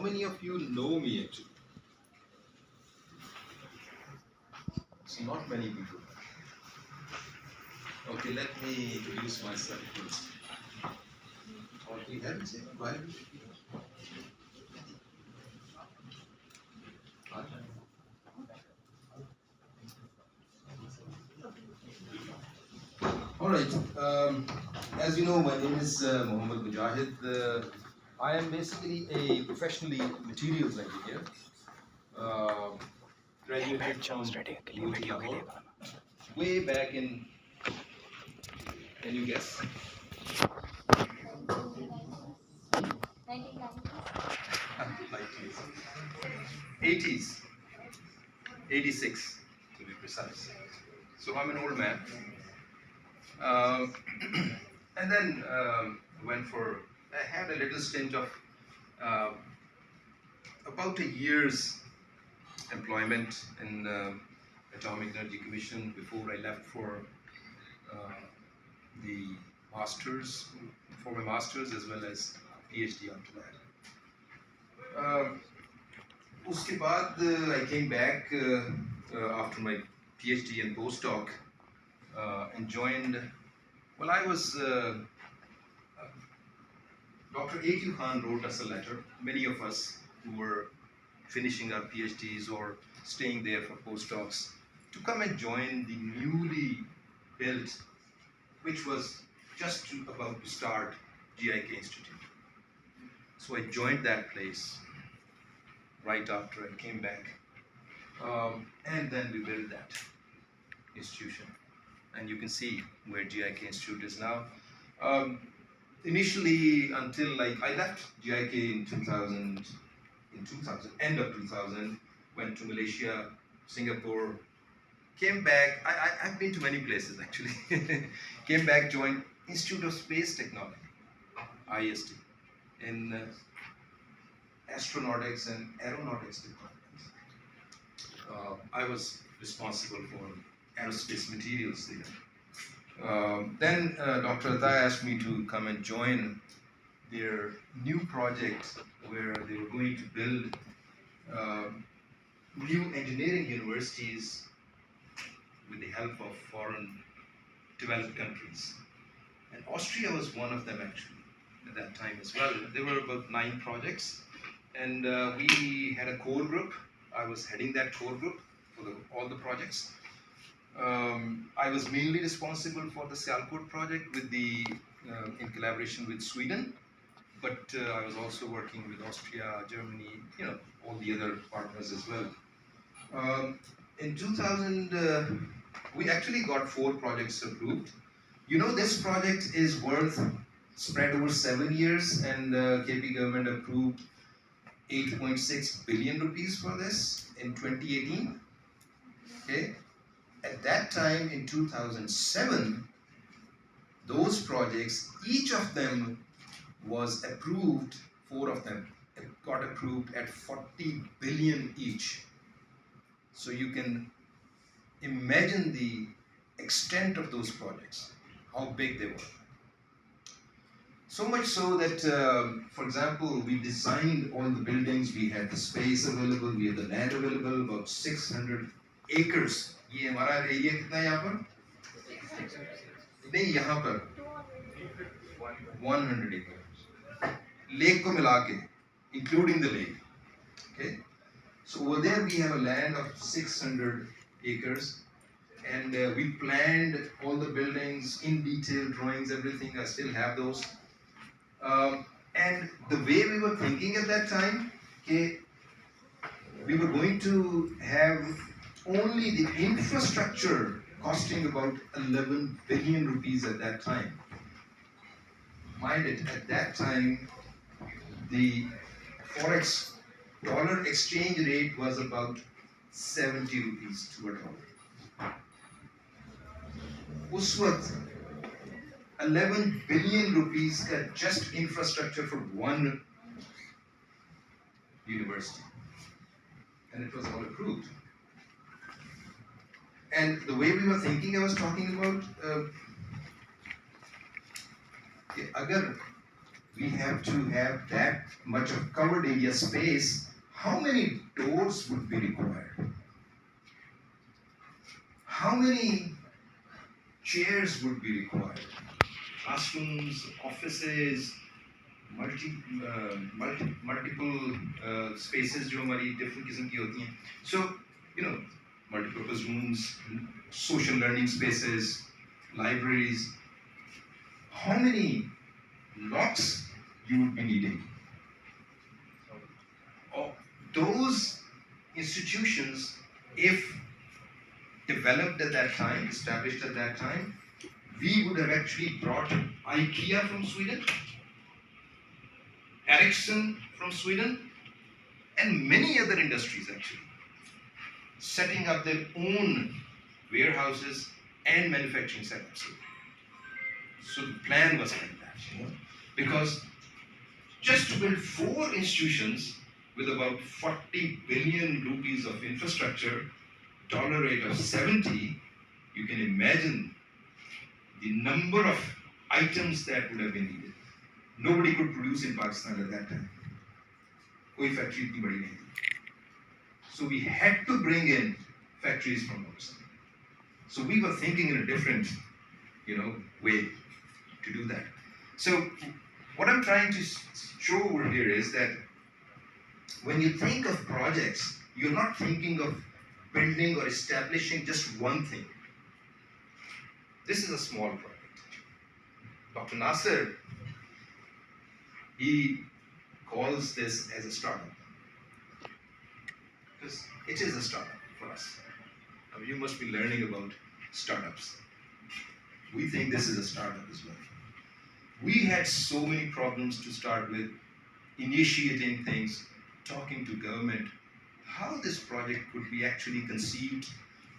many of you know me actually? So not many people. Okay, let me introduce myself first. Or do you have to say why? All right. As you know, my name is Mujahid. I am basically a professionally materials engineer. Uh, Graduated from Mujahid way back in. Can you guess? 80s, 86 to be precise. So I'm an old man. Um, and then I had a little stint of uh, about a year's employment in Atomic Energy Commission before I left for the masters, for my masters as well as PhD after that. Uske baad, I came back after my PhD and postdoc and joined. Well, I was. Dr. A.Q. Khan wrote us a letter. Many of us who were finishing our PhDs or staying there for postdocs to come and join the newly built, which was just about to start, GIK Institute. So I joined that place right after I came back. And then we built that institution. And you can see where GIK Institute is now. Initially, until like I left GIK in 2000, end of 2000, went to Malaysia, Singapore, came back. I've been to many places actually. Came back, joined Institute of Space Technology, IST, in astronautics and aeronautics department. I was responsible for aerospace materials there. Then Dr. Atta asked me to come and join their new project where they were going to build new engineering universities with the help of foreign developed countries. And Austria was one of them actually at that time as well. There were about 9 projects and we had a core group. I was heading that core group for all the projects. I was mainly responsible for the Sialkot project with in collaboration with Sweden, but I was also working with Austria, Germany, all the other partners as well. In 2000, we actually got 4 projects approved. This project is worth spread over 7 years, and KP government approved 8.6 billion rupees for this in 2018. Okay. At that time, in 2007, those projects, each of them was approved, 4 of them got approved at 40 billion each. So you can imagine the extent of those projects, how big they were. So much so that, for example, we designed all the buildings, we had the space available, we had the land available, about 600 acres. ये हमारा area कितना है यहाँ पर? नहीं, यहाँ पर 100 acres. Lake को मिला के, including the lake. Okay. So over there we have a land of 600 acres, and we planned all the buildings in detail, drawings, everything. I still have those. And the way we were thinking at that time, okay, we were going to have only the infrastructure costing about 11 billion rupees at that time. Mind it, at that time, the forex dollar exchange rate was about 70 rupees to a dollar. उस वक्त 11 billion rupees का just infrastructure for one university, and it was all approved. And the way we were thinking, I was talking about, अगर we have to have that much of covered area space. How many doors would be required? How many chairs would be required? Classrooms, offices, multiple spaces जो हमारी different किस्म की होती हैं. So, you know, multipurpose rooms, social learning spaces, libraries. How many locks you would be needing? Those institutions, if developed at that time, established at that time, we would have actually brought IKEA from Sweden, Ericsson from Sweden, and many other industries actually, setting up their own warehouses and manufacturing setups. So the plan was like that, you know, because just to build 4 institutions with about 40 billion rupees of infrastructure, dollar rate of 70, you can imagine the number of items that would have been needed. Nobody could produce in Pakistan at that time. कोई factory इतनी बड़ी नहीं थी. So we had to bring in factories from outside. So we were thinking in a different, way to do that. So what I'm trying to show over here is that when you think of projects, you're not thinking of building or establishing just one thing. This is a small project. Dr. Nasser, he calls this as a startup. Because it is a startup for us. I mean, you must be learning about startups. We think this is a startup as well. We had so many problems to start with, initiating things, talking to government, how this project could be actually conceived,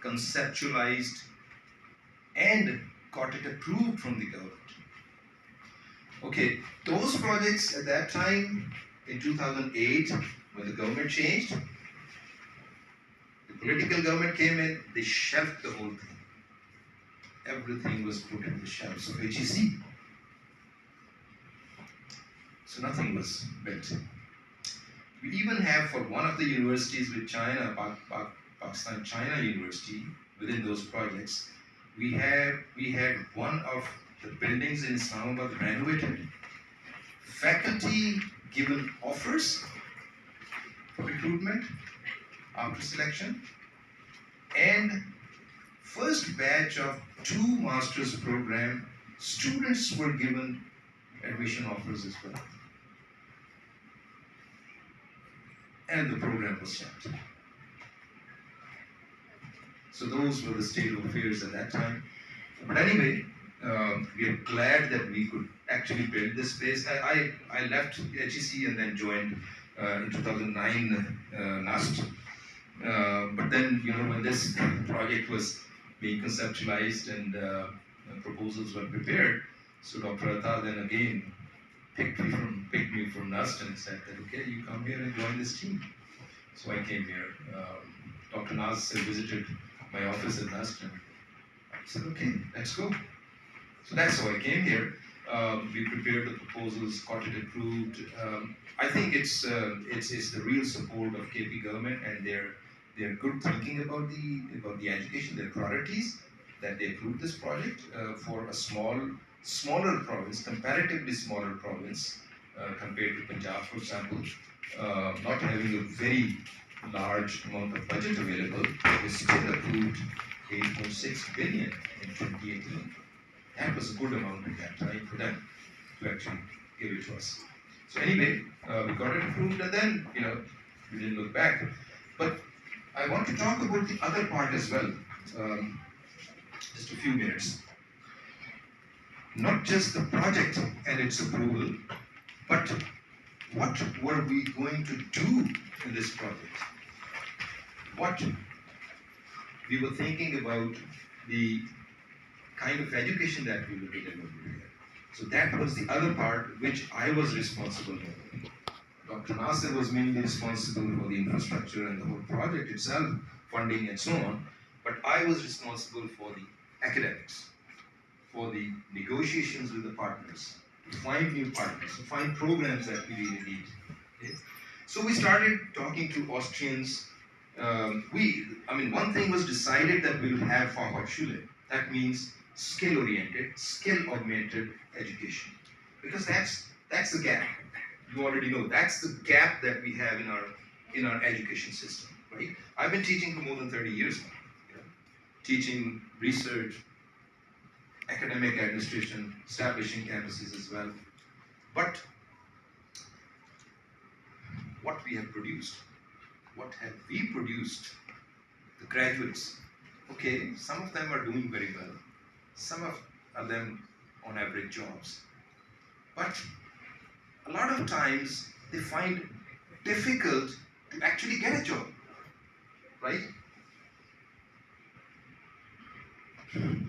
conceptualized, and got it approved from the government. Okay, those projects at that time, in 2008, when the government changed, the political government came in, they shelved the whole thing. Everything was put in the shelves of HEC. So nothing was built. We even have for one of the universities with China, Pakistan China University, within those projects, we had one of the buildings in Islamabad renovated, faculty given offers for recruitment after selection, and first batch of 2 master's program students were given admission offers as well. And the program was stopped. So those were the state of affairs at that time. But anyway, we are glad that we could actually build this place. I left HEC and then joined in 2009 NAST. But then, when this project was being conceptualized and proposals were prepared, so Dr. Atta then again picked me from NAST and said that, okay, you come here and join this team. So I came here. Dr. Naz visited my office at NAST and I said, okay, let's go. So that's how I came here. We prepared the proposals, got it approved. I think it's the real support of KP government and their good thinking about the education, their priorities, that they approved this project for a smaller province, comparatively smaller province compared to Punjab, for example, not having a very large amount of budget available. They still approved 8.6 billion in 2018. That was a good amount at that time for them to actually give it to us. So anyway, we got it approved and then, we didn't look back. But I want to talk about the other part as well. Just a few minutes. Not just the project and its approval, but what were we going to do in this project? What we were thinking about the kind of education that we were deliver here. So that was the other part which I was responsible for. Dr. Nasser was mainly responsible for the infrastructure and the whole project itself, funding and so on, but I was responsible for the academics, for the negotiations with the partners, to find new partners, to find programs that we really need. Okay? So we started talking to Austrians. One thing was decided that we'll have Fachhochschule. That means skill-oriented, skill-augmented education, because that's the gap. You already know that's the gap that we have in our education system, right? I've been teaching for more than 30 years now. Teaching, research, academic administration, establishing campuses as well. But what we have produced, what have we produced? The graduates, okay, some of them are doing very well. Some of them on average jobs. But a lot of times they find difficult to actually get a job, right?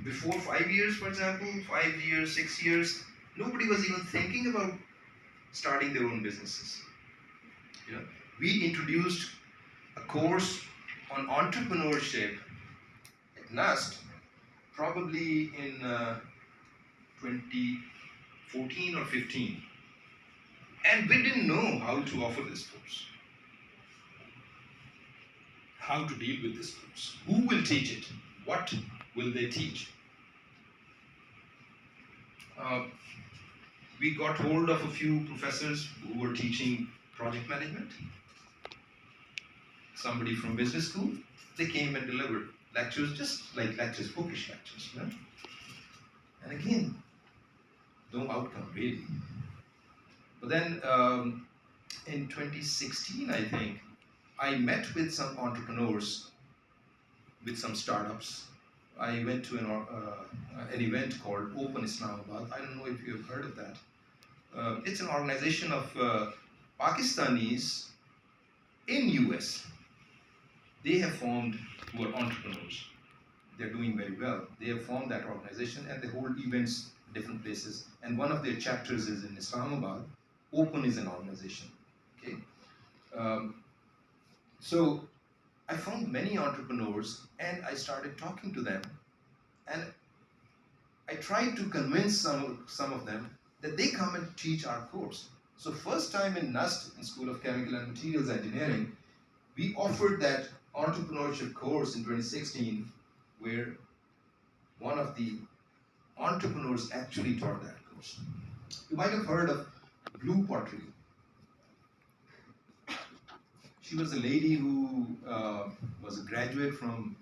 Before 5 years, for example, 5 years, 6 years, nobody was even thinking about starting their own businesses. We introduced a course on entrepreneurship at NUST probably in 2014 or 15. And we didn't know how to offer this course. How to deal with this course. Who will teach it? What will they teach? We got hold of a few professors who were teaching project management. Somebody from business school. They came and delivered lectures, just like lectures, bookish lectures. And again, no outcome really. But then in 2016, I think, I met with some entrepreneurs, with some startups. I went to an event called Open Islamabad. I don't know if you've heard of that. It's an organization of Pakistanis in US. They have formed, who are entrepreneurs. They're doing very well. They have formed that organization and they hold events in different places. And one of their chapters is in Islamabad. Open is an organization. Okay. So I found many entrepreneurs and I started talking to them. And I tried to convince some of them that they come and teach our course. So first time in NUST, in School of Chemical and Materials Engineering, we offered that entrepreneurship course in 2016, where one of the entrepreneurs actually taught that course. You might have heard of Blue Pottery. She was a lady who was a graduate from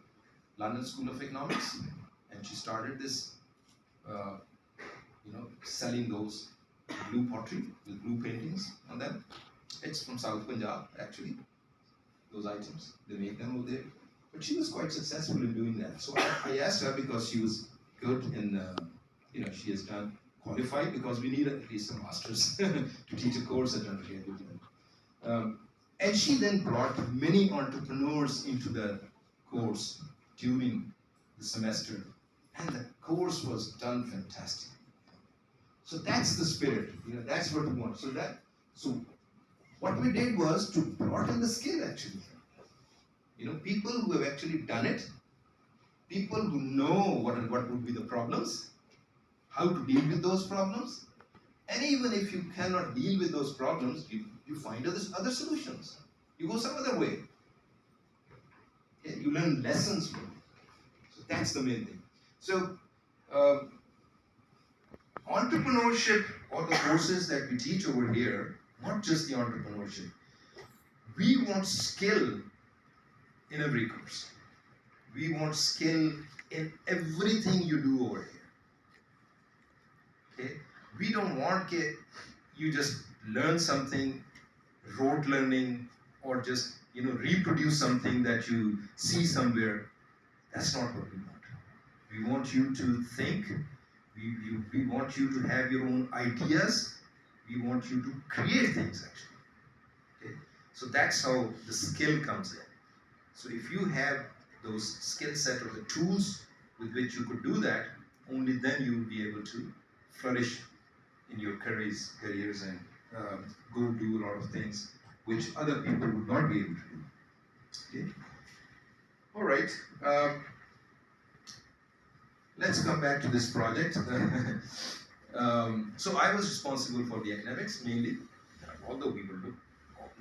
London School of Economics, and she started this, selling those blue pottery with blue paintings on them. It's from South Punjab, actually. Those items, they make them over there. But she was quite successful in doing that. So I asked her, because she was good in, she has done qualified, because we need at least a master's to teach a course at undergraduate level. And she then brought many entrepreneurs into the course during the semester, and the course was done fantastic. So that's the spirit, that's what we want. So what we did was to broaden the skill actually. People who have actually done it, people who know what would be the problems, how to deal with those problems, and even if you cannot deal with those problems, you find other solutions. You go some other way. Okay? You learn lessons from it. So that's the main thing. So entrepreneurship, or the courses that we teach over here, not just the entrepreneurship. We want skill in every course. We want skill in everything you do over here. Okay? We don't want you just learn something, rote learning, or just reproduce something that you see somewhere. That's not what we want. We want you to think. We want you to have your own ideas. We want you to create things actually. Okay? So that's how the skill comes in. So if you have those skill set or the tools with which you could do that, only then you will be able to flourish in your careers and go do a lot of things which other people would not be able to do. Okay? All right. Let's come back to this project. So I was responsible for the academics mainly, although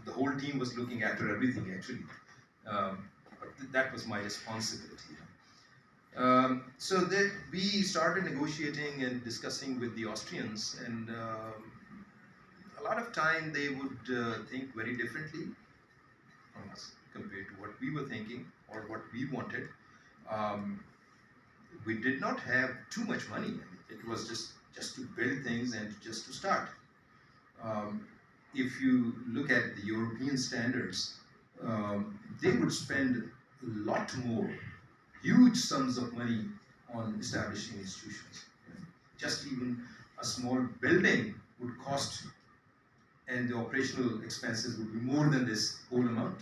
the whole team was looking after everything actually. But that was my responsibility. So that we started negotiating and discussing with the Austrians, and a lot of time they would think very differently from us compared to what we were thinking or what we wanted. Um, we did not have too much money. It was just to build things and just to start. Um, if you look at the European standards, they would spend a lot more, huge sums of money on establishing institutions. Just even a small building would cost, and the operational expenses would be more than this whole amount.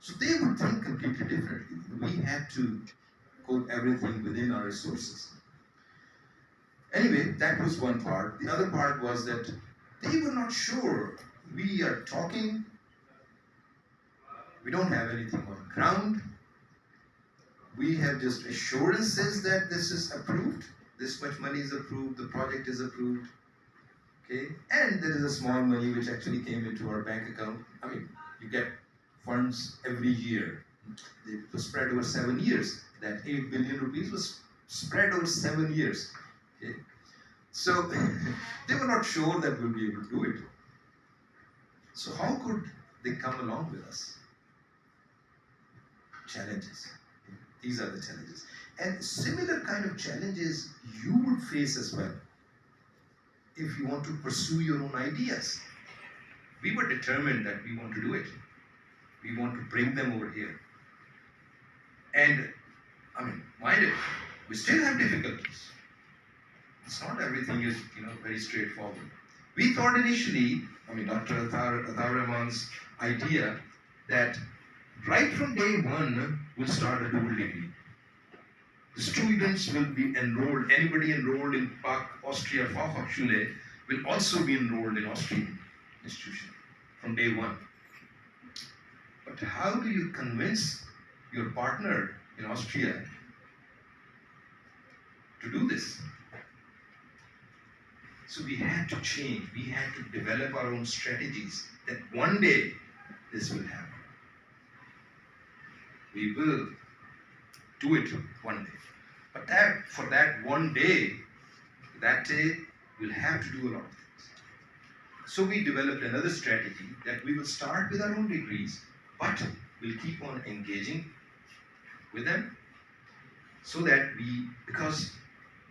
So they would think completely differently. We had to put everything within our resources. Anyway, that was one part. The other part was that they were not sure. We are talking, we don't have anything on ground. We have just assurances that this is approved, this much money is approved, the project is approved, okay? And there is a small money which actually came into our bank account. I mean, you get funds every year. They were spread over 7 years. That 8 billion rupees was spread over 7 years, okay? So they were not sure that we'll be able to do it. So how could they come along with us? Challenges. These are the challenges. And similar kind of challenges you would face as well if you want to pursue your own ideas. We were determined that we want to do it. We want to bring them over here. And, I mean, mind it, we still have difficulties. It's not everything is, very straightforward. We thought initially, Dr. Atar Rahman's idea that right from day one, we'll start a dual degree. The students will be enrolled, anybody enrolled in Pak Austria Fachhochschule will also be enrolled in Austrian institution from day one. But how do you convince your partner in Austria to do this? So we had to change, we had to develop our own strategies that one day this will happen. We will do it one day. But for that one day, that day, we'll have to do a lot of things. So we developed another strategy that we will start with our own degrees, but we'll keep on engaging with them so that because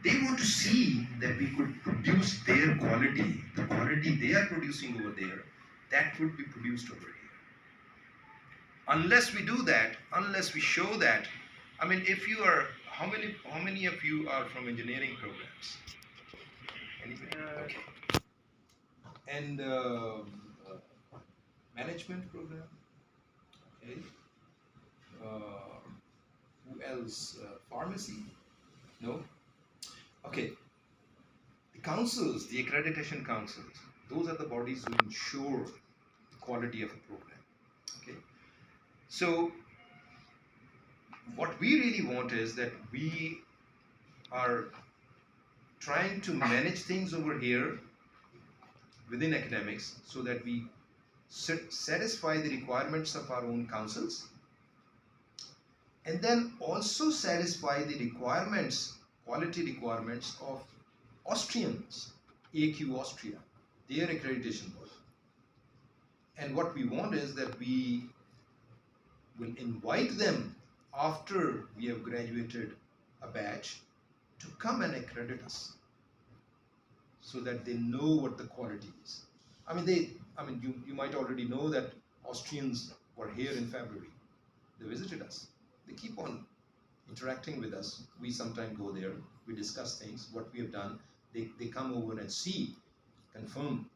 they want to see that we could produce their quality, the quality they are producing over there, that would be produced over here. Unless we do that, unless we show that, if you are, how many of you are from engineering programs? Anybody? Okay. And management program? Okay. Who else? Pharmacy? No? Okay. The councils, the accreditation councils, those are the bodies who ensure the quality of a program. Okay. So, what we really want is that we are trying to manage things over here within academics so that we satisfy the requirements of our own councils and then also satisfy the requirements, quality requirements of Austrians, AQ Austria, their accreditation body. And what we want is that we will invite them after we have graduated a batch to come and accredit us so that they know what the quality is. You might already know that Austrians were here in February. They visited us. They keep on interacting with us. We sometimes go there, we discuss things, what we have done. They come over and see, confirm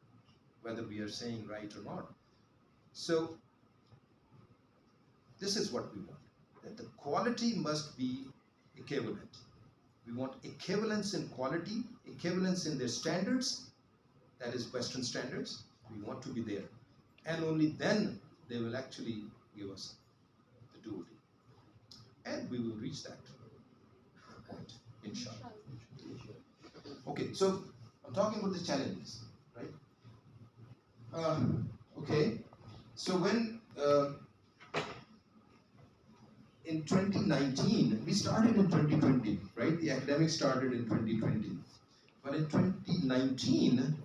whether we are saying right or not. So this is what we want, that the quality must be equivalent. We want equivalence in quality, equivalence in their standards, that is Western standards. We want to be there. And only then they will actually give us the dual. And we will reach that point, inshallah. Okay, so I'm talking about the challenges, right? Okay, so when in 2019, we started in 2020, right? The academic started in 2020. But in 2019,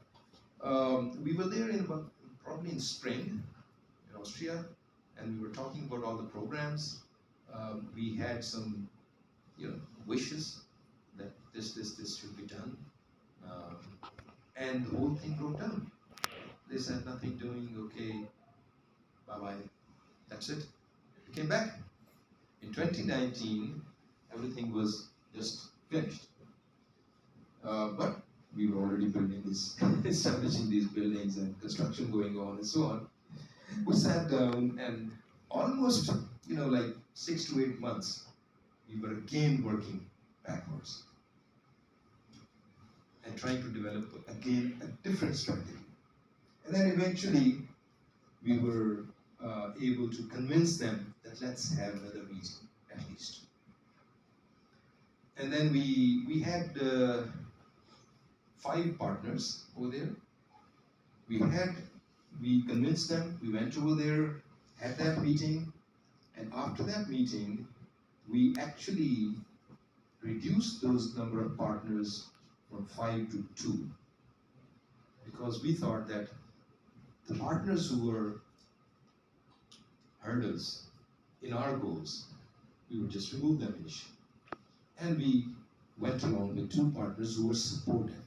we were there in about, probably in spring in Austria, and we were talking about all the programs. We had some, wishes that this should be done, and the whole thing broke down. They said nothing doing, okay, bye bye, that's it. We came back. In 2019, everything was just finished. But we were already building this, establishing these buildings and construction going on and so on. We sat down and almost, like 6 to 8 months, we were again working backwards and trying to develop again a different strategy. And then eventually we were able to convince them that let's have another meeting at least. And then we had 5 partners over there. We convinced them, we went over there, had that meeting, and after that meeting, we actually reduced those number of partners from 5 to 2. Because we thought that the partners who were hurdles in our goals, we would just remove them initially. And we went along with 2 partners who were supportive.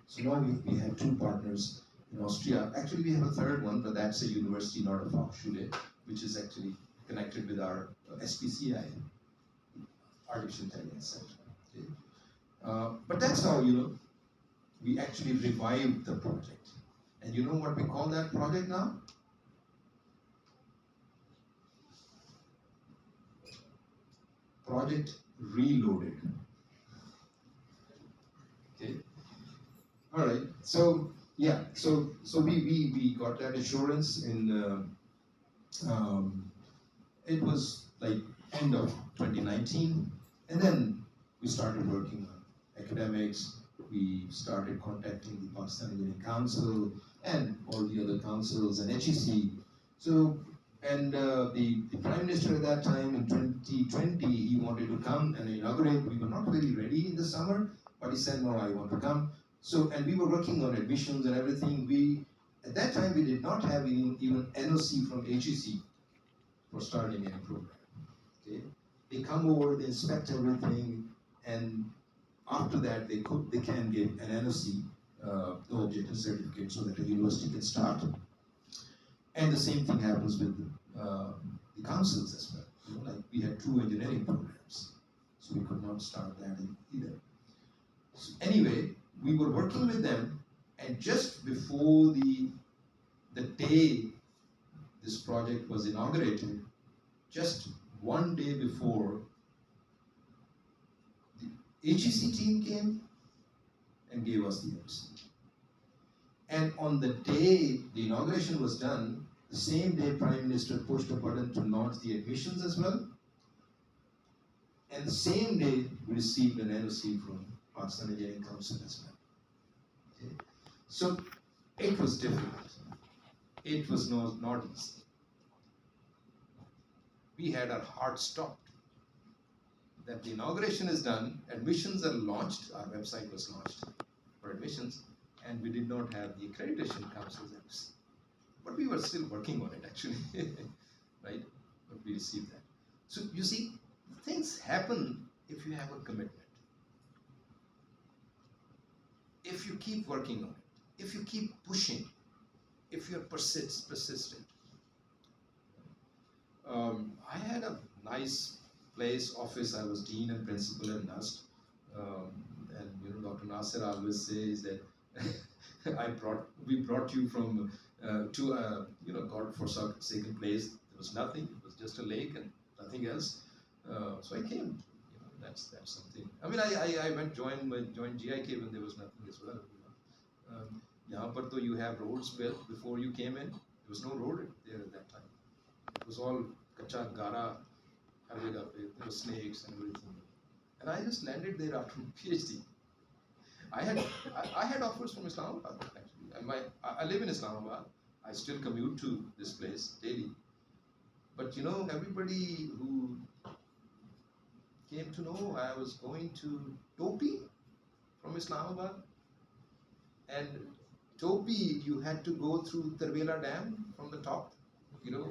So now we have 2 partners in Austria. Actually, we have a third one, but that's a university, not a Fachhochschule, which is actually connected with our SPCI, Artificial Intelligence Center. Okay? But that's how, we actually revived the project. And you know what we call that project now? Project Reloaded. Okay. All right. So yeah. So we got that assurance in. It was like end of 2019, and then we started working on academics. We started contacting the Pakistan Engineering Council and all the other councils and HEC. So. And the Prime Minister at that time in 2020, he wanted to come and inaugurate. We were not very ready in the summer, but he said, no, I want to come. So, and we were working on admissions and everything. At that time, we did not have even NOC from HEC for starting any program. Okay? They come over, they inspect everything, and after that, they can give an NOC, no objection certificate, so that the university can start. And the same thing happens with the councils as well. Like we had 2 engineering programs, so we could not start that either. So anyway, we were working with them, and just before the day this project was inaugurated, just one day before, the HEC team came and gave us the NOC. And on the day the inauguration was done, the same day Prime Minister pushed a button to launch the admissions as well. And the same day we received an NOC from Pakistan Engineering Council as well. Okay? So it was difficult. It was not easy. We had our heart stopped. That the inauguration is done, admissions are launched, our website was launched for admissions, and we did not have the accreditation council's NOC. But we were still working on it actually, right? But we received that. So you see, things happen if you have a commitment. If you keep working on it, if you keep pushing, if you're persistent. I had a nice place, office. I was dean and principal at NUST. And Dr. Nasser always says that we brought you from to a God-forsaken place. There was nothing. It was just a lake and nothing else. So I came. That's something. I mean, I went joined GIK when there was nothing as well. Yeah, but though you have roads built before you came in, there was no road there at that time. It was all kacha gara, there were snakes and everything. And I just landed there after my PhD. I had offers from Islamabad actually. And I live in Islamabad. I still commute to this place daily. But you know, everybody who came to know I was going to Topi from Islamabad, and Topi you had to go through Tarvela Dam from the top, you know,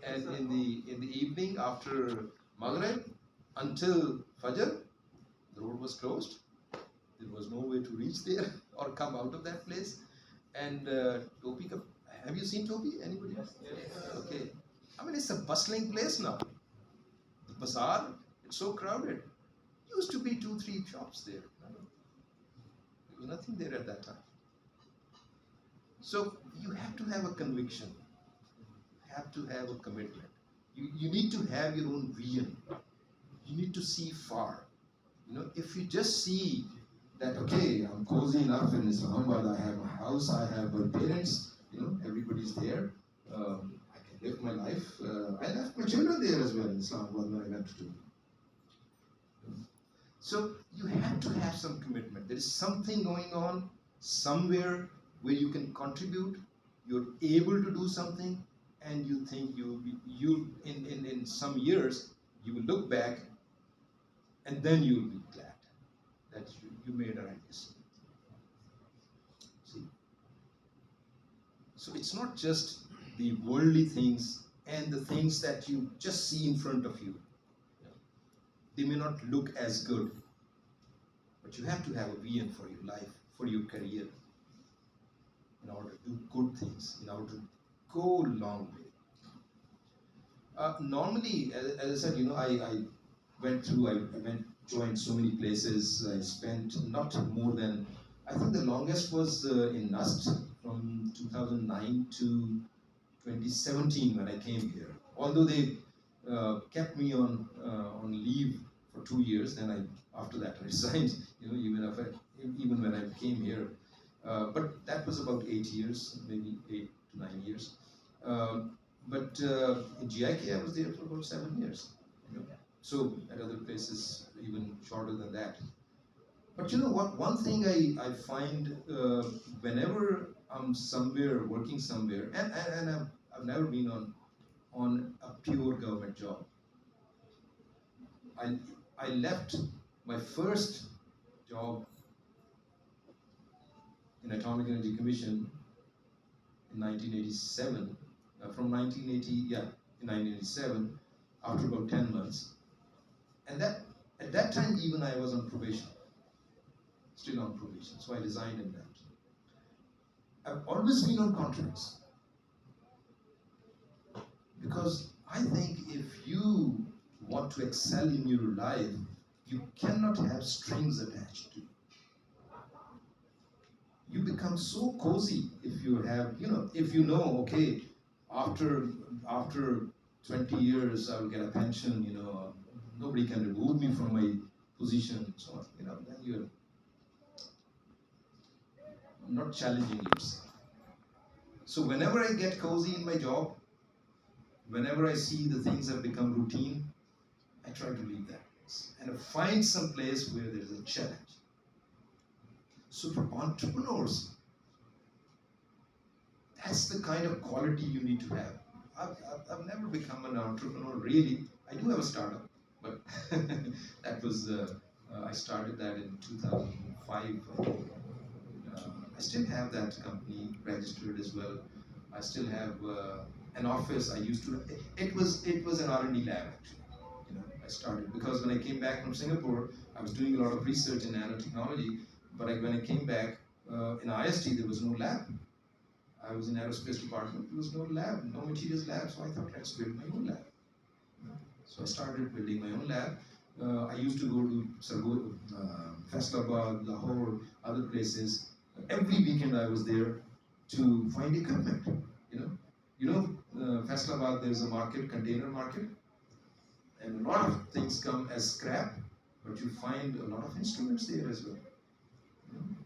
and in the evening after Maghrib until Fajr, the road was closed. There was no way to reach there or come out of that place. And Topi, have you seen Topi? Anybody? Yes. Okay. I mean, it's a bustling place now. The bazaar, it's so crowded. Used to be 2-3 shops there. There was nothing there at that time. So you have to have a conviction. You have to have a commitment. You need to have your own vision. You need to see far. You know, if you just see that, okay, I'm cozy enough in Islamabad, I have a house, I have my parents, you know, everybody's there, I can live my life. I left my children there as well in Islamabad when I went to. So you have to have some commitment. There is something going on somewhere where you can contribute, you're able to do something, and you think in some years, you will look back and then you'll be glad that you made a right decision. See? So it's not just the worldly things and the things that you just see in front of you. They may not look as good, but you have to have a vision for your life, for your career, in order to do good things, in order to go a long way. Normally, as I said, you know, I joined so many places. I spent not more than, I think the longest was in NUST from 2009 to 2017 when I came here. Although they kept me on leave for 2 years, then after that I resigned. You know, even when I came here. But that was about 8 years, maybe 8 to 9 years. But in GIK I was there for about 7 years. You know? So at other places even shorter than that. But you know what? One thing I find whenever I'm somewhere working somewhere, and I've never been on a pure government job. I left my first job in Atomic Energy Commission in 1987. From 1987, after about 10 months. And at that time, even I was on probation, still on probation, so I resigned and left. I've always been on contracts, because I think if you want to excel in your life, you cannot have strings attached to you. You become so cozy if you have, if you know, okay, after 20 years I will get a pension, nobody can remove me from my position, so then you're not challenging yourself. So whenever I get cozy in my job, whenever I see the things have become routine, I try to leave that place and find some place where there's a challenge. So for entrepreneurs, that's the kind of quality you need to have. I've never become an entrepreneur, really. I do have a startup, but that was, I started that in 2005. I still have that company registered as well. I still have an office. I used to, it was an R&D lab actually. I started, because when I came back from Singapore, I was doing a lot of research in nanotechnology, but when I came back in IST, there was no lab. I was in aerospace department, there was no lab, no materials lab, so I thought, let's build my own lab. So I started building my own lab. I used to go to Faisalabad, Lahore, other places. Every weekend I was there to find equipment. Faisalabad, there's a market, container market, and a lot of things come as scrap, but you find a lot of instruments there as well.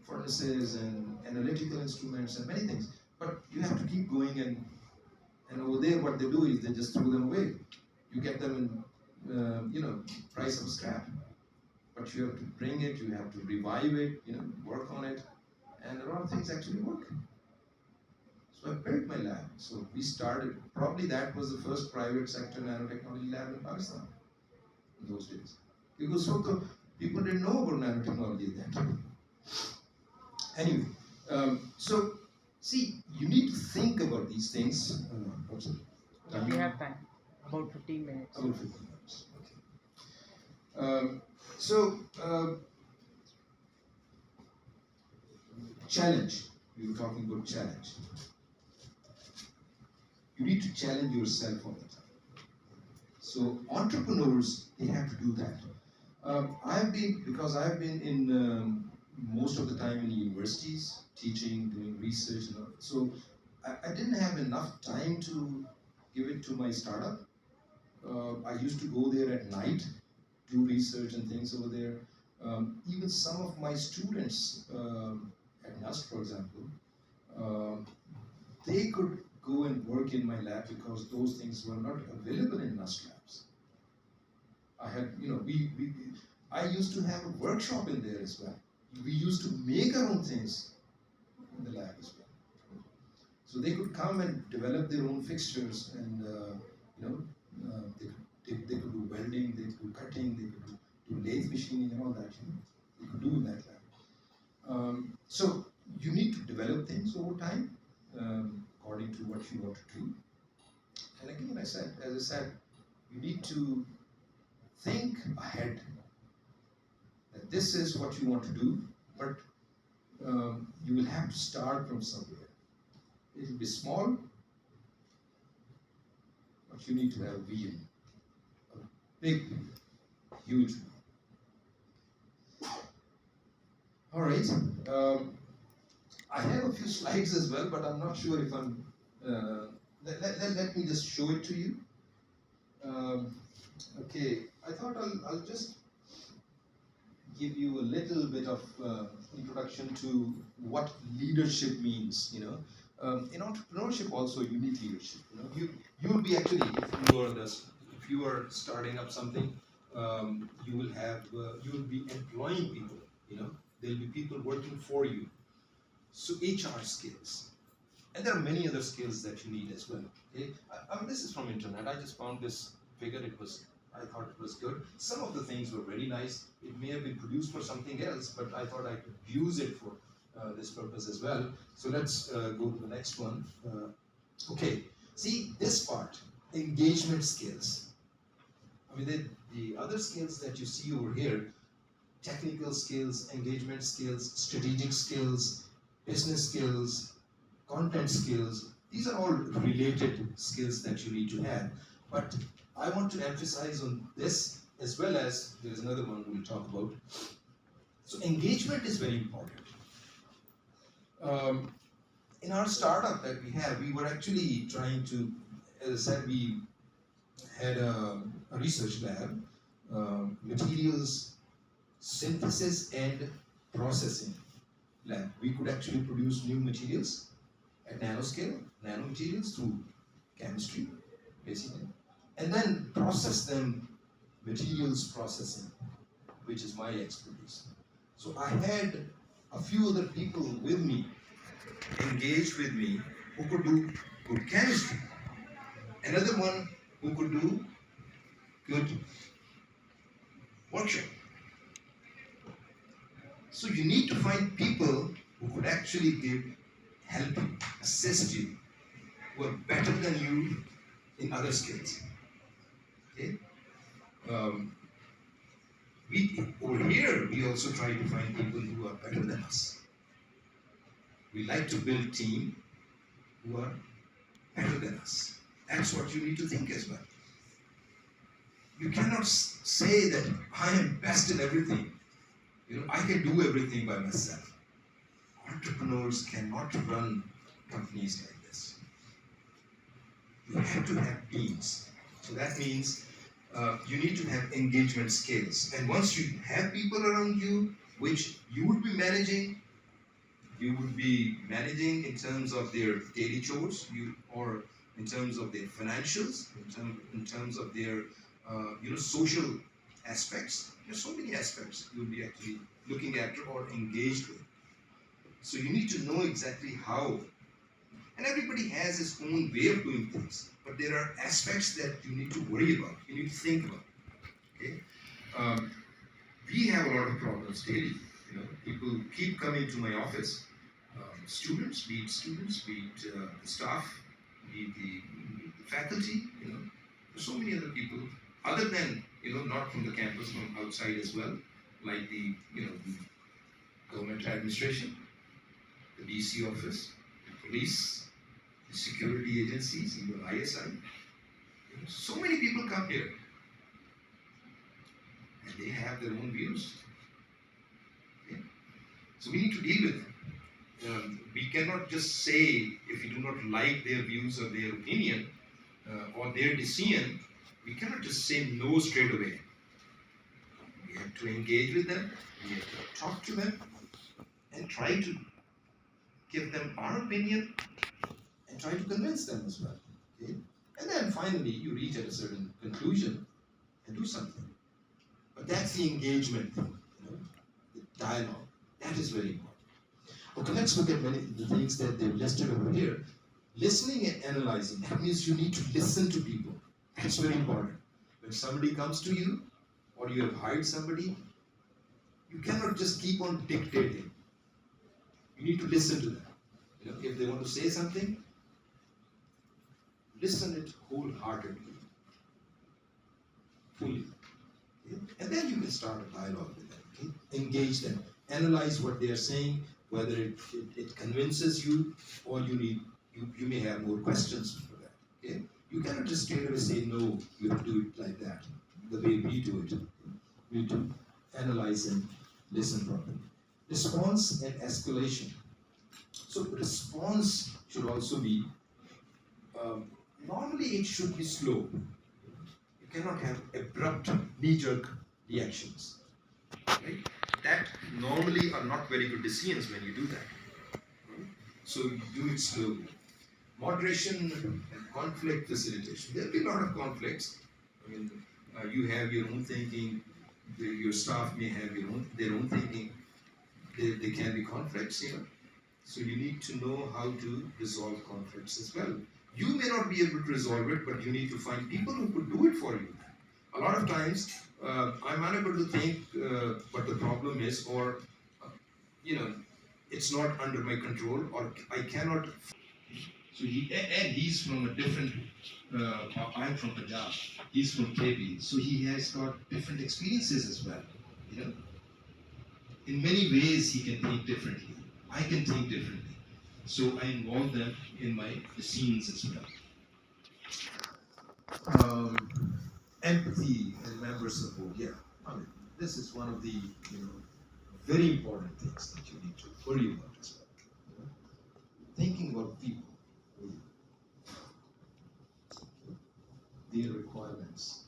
Furnaces and analytical instruments and many things. But you have to keep going, and over there what they do is they just throw them away. You get them in, price of scrap. But but you have to bring it, you have to revive it, work on it, and a lot of things actually work. So I built my lab. So we started, probably that was the first private sector nanotechnology lab in Pakistan in those days. Because people didn't know about nanotechnology at that time. Anyway, so see, you need to think about these things. What's it? We have time, about 15 minutes. About 15 minutes. Okay. Challenge. We were talking about challenge. You need to challenge yourself all the time. So entrepreneurs, they have to do that. I've been in most of the time in universities, teaching, doing research, so I didn't have enough time to give it to my startup. I used to go there at night, do research and things over there. Even some of my students at NUST, for example, they could go and work in my lab because those things were not available in NUST labs. I had, I used to have a workshop in there as well. We used to make our own things in the lab as well. So they could come and develop their own fixtures, and they could do welding, they could do cutting, they could do lathe machining and all that. They could do in that lab. So you need to develop things over time according to what you want to do. And again, as I said, you need to think ahead. That this is what you want to do, but you will have to start from somewhere. It will be small, but you need to have a vision, a big, huge one. All right. I have a few slides as well, but I'm not sure if I'm. Let me just show it to you. Okay, I thought I'll just give you a little bit of introduction to what leadership means. In entrepreneurship also you need leadership. You will be actually, if you are starting up something, you will be employing people. There will be people working for you. So HR skills, and there are many other skills that you need as well. Okay, this is from internet. I just found this figure. I thought it was good. Some of the things were very nice. It may have been produced for something else, but I thought I could use it for this purpose as well. So let's go to the next one. Okay, see this part, engagement skills. I mean, the other skills that you see over here, technical skills, engagement skills, strategic skills, business skills, content skills, these are all related skills that you need to have. But I want to emphasize on this as well as there is another one we'll talk about. So engagement is very important. In our startup that we were actually trying to, as I said, we had a research lab, materials synthesis and processing lab. We could actually produce new materials at nanoscale, nanomaterials through chemistry, basically, and then process them, materials processing, which is my expertise. So I had a few other people with me, engaged with me, who could do good chemistry. Another one who could do good workshop. So you need to find people who could actually help you, assist you, who are better than you in other skills. Okay? Over here, we also try to find people who are better than us. We like to build teams who are better than us. That's what you need to think as well. You cannot say that I am best in everything. I can do everything by myself. Entrepreneurs cannot run companies like this. You have to have teams. So that means you need to have engagement skills. And once you have people around you, which you would be managing in terms of their daily chores, or in terms of their financials, in terms of their social aspects. There's so many aspects you'll be actually looking at or engaged with. So you need to know exactly how. And everybody has his own way of doing things. But there are aspects that you need to worry about. You need to think about. Okay? We have a lot of problems daily. You know, people keep coming to my office. Students, be it the staff, be it the faculty. You know, there's so many other people other than not from the campus, from outside as well, like the government administration, the DC office, the police, the security agencies, even ISI. So many people come here, and they have their own views. Okay? So we need to deal with them. We cannot just say, if we do not like their views or their opinion or their decision, we cannot just say no straight away. We have to engage with them, we have to talk to them, and try to give them our opinion and try to convince them as well. Okay? And then finally, you reach at a certain conclusion and do something. But that's the engagement thing, the dialogue. That is very important. Okay, let's look at many of the things that they've listed over here. Listening and analyzing, that means you need to listen to people. That's very important. When somebody comes to you, or you have hired somebody, you cannot just keep on dictating. You need to listen to them. If they want to say something, listen it wholeheartedly, fully. Okay? And then you can start a dialogue with them. Okay? Engage them. Analyze what they are saying, whether it convinces you or you may have more questions for that. Okay? You cannot just straight away say no, you have to do it like that, the way we do it. We need to analyze and listen properly. Response and escalation. So response should also be, normally it should be slow. You cannot have abrupt, knee-jerk reactions. Right? That normally are not very good decisions when you do that. Right? So you do it slowly. Moderation and conflict facilitation. There will be a lot of conflicts. I mean, you have your own thinking, your staff may have their own thinking. There can be conflicts, So you need to know how to resolve conflicts as well. You may not be able to resolve it, but you need to find people who could do it for you. A lot of times, I'm unable to think what the problem is, or it's not under my control, or I cannot. So he's from a different. I'm from Punjab. He's from KB, so he has got different experiences as well. In many ways, he can think differently. I can think differently. So I involve them in my scenes as well. Empathy and member support. Yeah, I mean, this is one of the very important things that you need to worry about as well. Thinking about people, their requirements,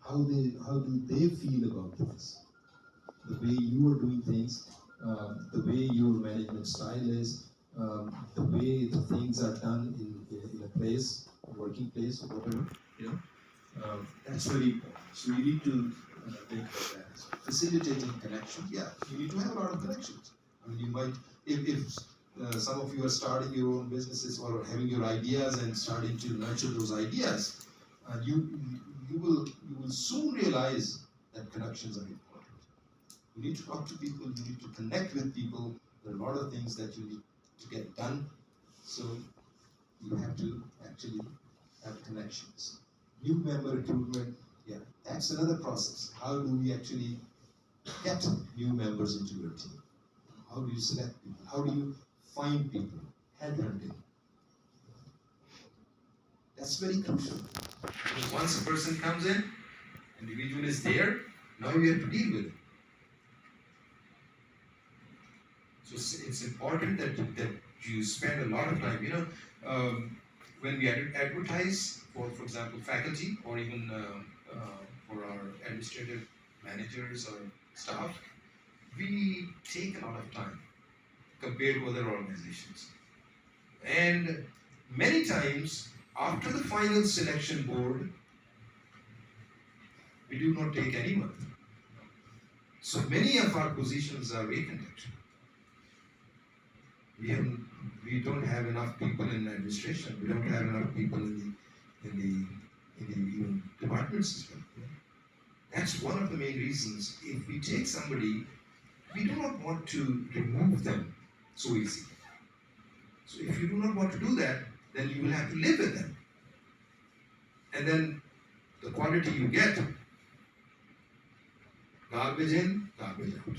how do they feel about things, the way you are doing things, the way your management style is, the way the things are done in a place, a working place, or whatever. That's very important. So you need to think about that as well. Facilitating connections. Yeah, you need to have a lot of connections. I mean, you might, if some of you are starting your own businesses or having your ideas and starting to nurture those ideas, you will soon realize that connections are important. You need to talk to people. You need to connect with people. There are a lot of things that you need to get done. So you have to actually have connections. New member recruitment, yeah, that's another process. How do we actually get new members into your team? How do you select people? How do you find people? Headhunting. That's very crucial. Because once a person comes in, individual is there, now you have to deal with it. So it's important that you spend a lot of time, when we advertise for example, faculty or even for our administrative managers or staff, we take a lot of time compared to other organizations. And many times, after the final selection board, we do not take anyone. So many of our positions are vacant actually. We don't have enough people in administration. We don't have enough people in the even departments as well. That's one of the main reasons. If we take somebody, we do not want to remove them so easily. So if you do not want to do that, then you will have to live with them. And then the quality you get, garbage in, garbage out.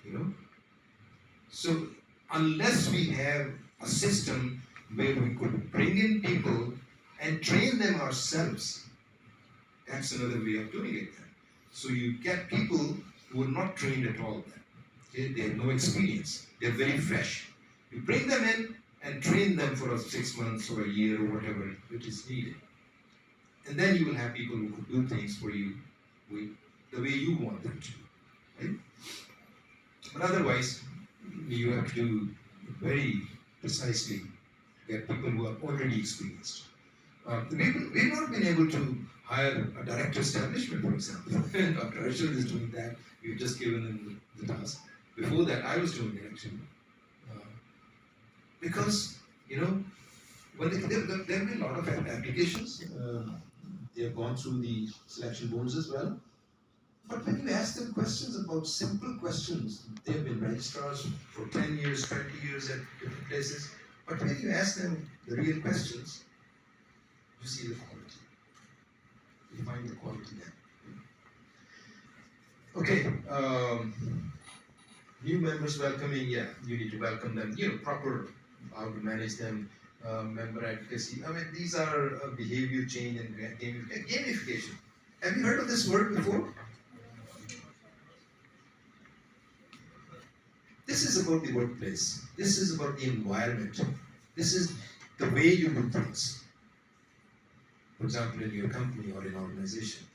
You know? So unless we have a system where we could bring in people and train them ourselves, that's another way of doing it then. So you get people who are not trained at all then. Okay? They have no experience. They're very fresh. You bring them in and train them for 6 months or a year or whatever which is needed. And then you will have people who could do things for you the way you want them to. Right? But otherwise, you have to do very precisely get people who are already experienced. We've not been able to hire a director establishment, for example. Dr. Arshad is doing that. We've just given him the task. Before that, I was doing it actually. Because, you know, when there have been a lot of applications. They have gone through the selection boards as well. But when you ask them questions about simple questions, they have been registrars for 10 years, 20 years at different places. But when you ask them the real questions, you see the quality. You find the quality there. Okay, new members welcoming, yeah, you need to welcome them, you know, proper, how to manage them, member advocacy. I mean, these are behavior change and gamification. Have you heard of this word before? This is about the workplace. This is about the environment. This is the way you do things. For example, in your company or in an organization.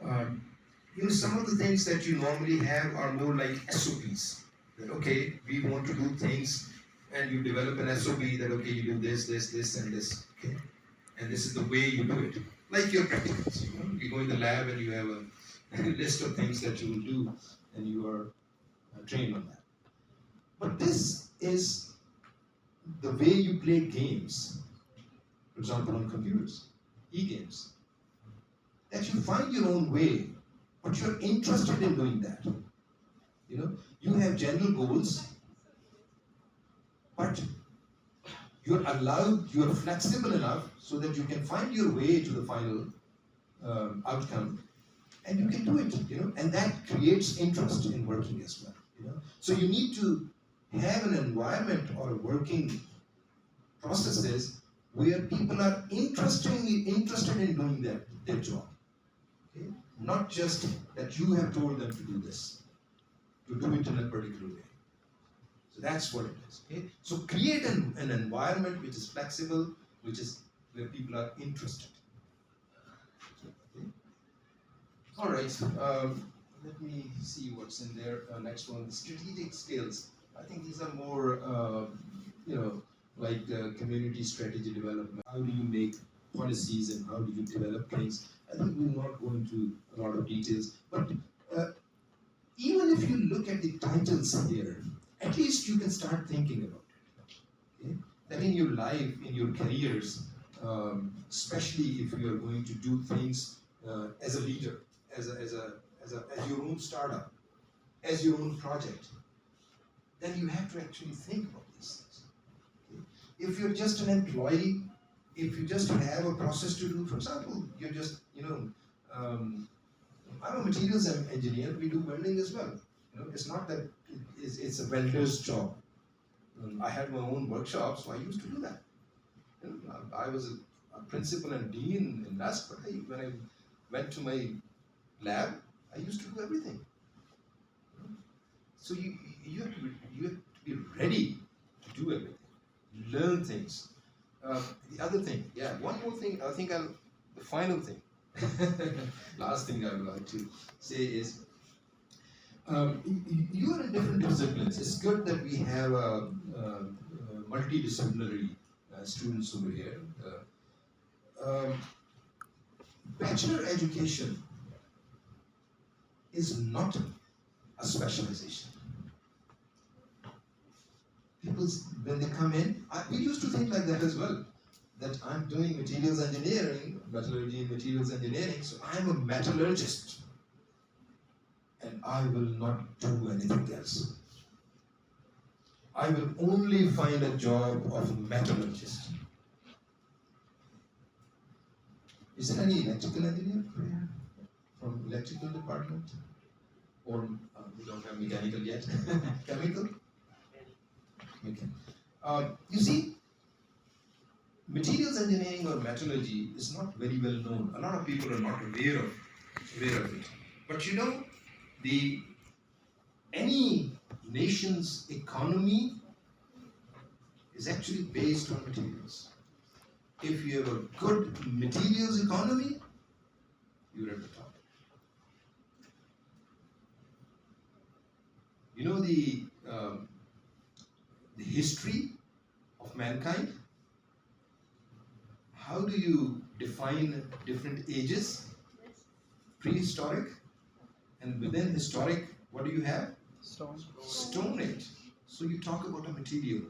You know, some of the things that you normally have are more like SOPs. That, okay, we want to do things, and you develop an SOP that, okay, you do this, this, this, and this. Okay? And this is the way you do it. Like your practicals. You know? You go in the lab and you have a list of things that you will do, and you are trained on that. But this is the way you play games, for example, on computers, e-games. That you find your own way, but you're interested in doing that. You know, you have general goals, but you're allowed, you're flexible enough so that you can find your way to the final outcome, and you can do it, you know, and that creates interest in working as well, you know. So you need to have an environment or working processes where people are interested in doing their job. Okay? Not just that you have told them to do this, to do it in a particular way. So that's what it is. Okay? So create an environment which is flexible, which is where people are interested. Okay? All right. Let me see what's in there. Next one, strategic skills. I think these are more, you know, like community strategy development. How do you make policies and how do you develop things? I think we'll not go into a lot of details, but even if you look at the titles here, at least you can start thinking about it. Okay? That in your life, in your careers, especially if you are going to do things as a leader, as your own startup, as your own project, then you have to actually think about these things. Okay? If you're just an employee, if you just have a process to do, for example, you're just, you know, I'm a materials engineer, we do welding as well. You know, it's not that it's a welder's job. I had my own workshop, so I used to do that. You know, I was a principal and dean in LASK, but when I went to my lab, I used to do everything. So you have to be ready to do everything, learn things. The other thing, yeah, one more thing. I think the final thing, last thing I would like to say is, you are in different disciplines. It's good that we have multidisciplinary students over here. Bachelor education is not a specialization. People, when they come in, we used to think like that as well, that I'm doing materials engineering, metallurgy and materials engineering, so I'm a metallurgist and I will not do anything else. I will only find a job of metallurgist. Is there any electrical engineer from electrical department? Or we don't have mechanical yet? Chemical? You see, materials engineering or metallurgy is not very well known. A lot of people are not aware of it. But you know, any nation's economy is actually based on materials. If you have a good materials economy, you're at the top. You know the history of mankind? How do you define different ages? Prehistoric, and within historic, what do you have? Stone Age. So you talk about a material.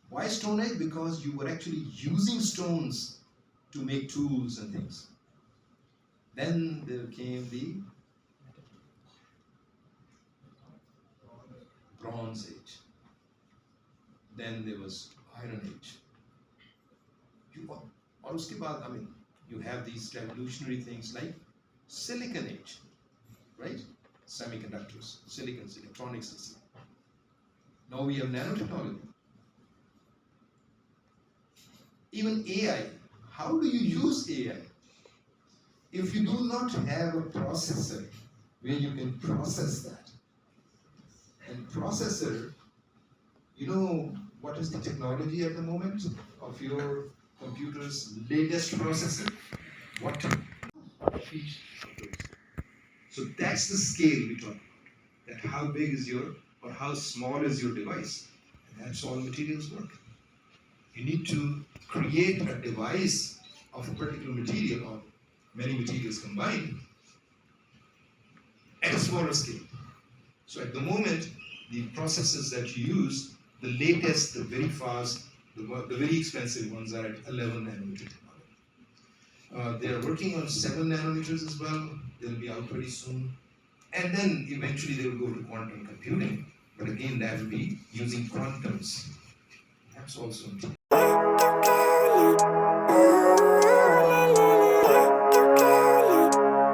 Why Stone Age? Because you were actually using stones to make tools and things. Then there came the Bronze Age. Then there was Iron Age. और उसके बाद, you have these revolutionary things like Silicon Age, right? Semiconductors, silicons, electronics. Now we have nanotechnology. Even AI. How do you use AI? If you do not have a processor where you can process that, and processor, you know what is the technology at the moment of your computer's latest processor? What? So that's the scale we talk about. That how big is your, or how small is your device? And that's all materials work. You need to create a device of a particular material or many materials combined at a smaller scale. So at the moment, the processes that you use, the latest, the very fast, the very expensive ones are at 11 nanometer technology. They are working on 7 nanometers as well. They'll be out very soon. And then eventually they will go to quantum computing. But again, that will be using quantums. That's also